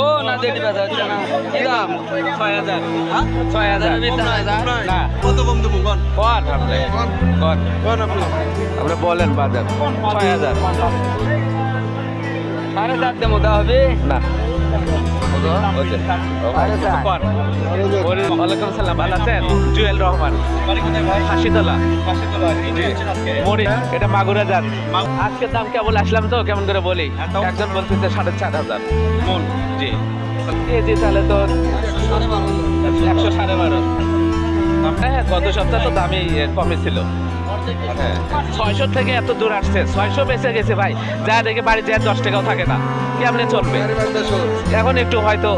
ও না দেখি বাজার না কি দাম 6000 6000 না কত কম দেবো কোন কত আপনি কত আপনি বলেন বাজার 6000 7.5 দেবো তা হবে না ওয়ালাইকুম সালাম ভালো আছেন জুয়েল রহমান হাসিতলা মরি এটা মাগুরা জাত আজকের দাম কেবল আসলাম তো কেমন করে বলি একজন বলতেছে 4,500 মন জি কেজি তাহলে তো 112.5 হ্যাঁ গত সপ্তাহ তো দামই কমে ছিল 600 থেকে এত দূর আসছে 600 বেঁচে গেছে ভাই যা দেখে বাড়ি যায় 10 টাকাও থাকে না কি আপনি চলবে এখন একটু হয়তো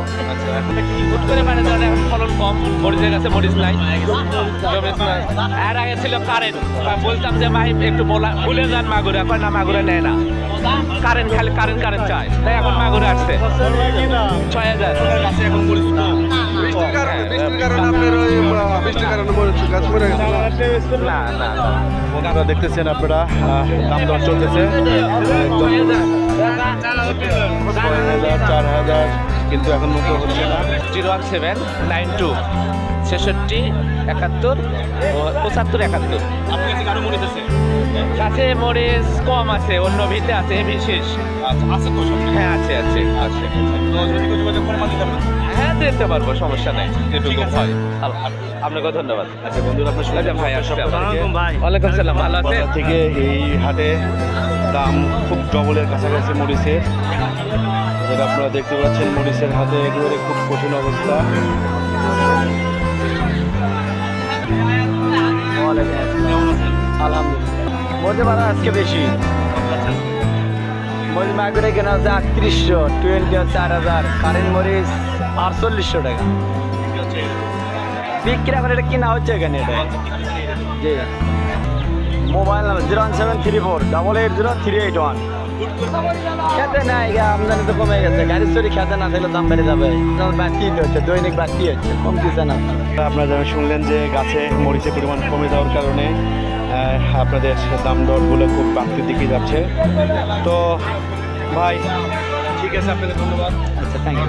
হুট করে মানে ধরেন এখন ফলন কম মরিচের কাছে মরিচ নাই আর আগে ছিল কারেন্ট বলতাম যে ভাই একটু ভুলে যান মাগুরা কয় না মাগুরা নেয় না কারেন্ট খালি কারেন্ট চায় তাই এখন মাগুরা আসছে 6000 এখন মরিচ আপনারা দেখতেছেন আপনারা দাম দর চলতেছে 4,000 কিন্তু এখন মতো হচ্ছে না 01792 66 71 75 71 কাছে মরিচ কম আছে অন্য ভিতে আছে বিশেষ হ্যাঁ আছে হ্যাঁ দিতে পারবো সমস্যা নেই যেটুকু হয় আপনাকে ধন্যবাদ আচ্ছা বন্ধুরা আপনার শুনলেন ভাই আসলে ওয়ালাইকুম সালাম ভালো আছে থেকে এই হাটে দাম খুব ডবলের কাছাকাছি মরিচের যেটা আপনারা দেখতে পাচ্ছেন মরিচের হাতে একেবারে খুব কঠিন অবস্থা আলহামদুলিল্লাহ বলতে পারো আজকে বেশি মরিচ মাগুরে কেনা হচ্ছে 3800 20 4000 কারেন্ট মরিচ 4800 টাকা বিক্রি করে এটা কিনা হচ্ছে এখানে এটা জি মোবাইল নাম্বার 01734 খেতে নাই আমদানি তো কমে গেছে গাড়ি চুরি খেতে না থাকলে দাম বেড়ে যাবে বাড়তি হচ্ছে দৈনিক বাড়তি হচ্ছে কমতেছে না আপনারা যেন শুনলেন যে গাছে মরিচের পরিমাণ কমে যাওয়ার কারণে আপনাদের দাম দরগুলো খুব বাড়তির দিকে যাচ্ছে তো ভাই ঠিক আছে আপনাদের ধন্যবাদ আচ্ছা থ্যাংক ইউ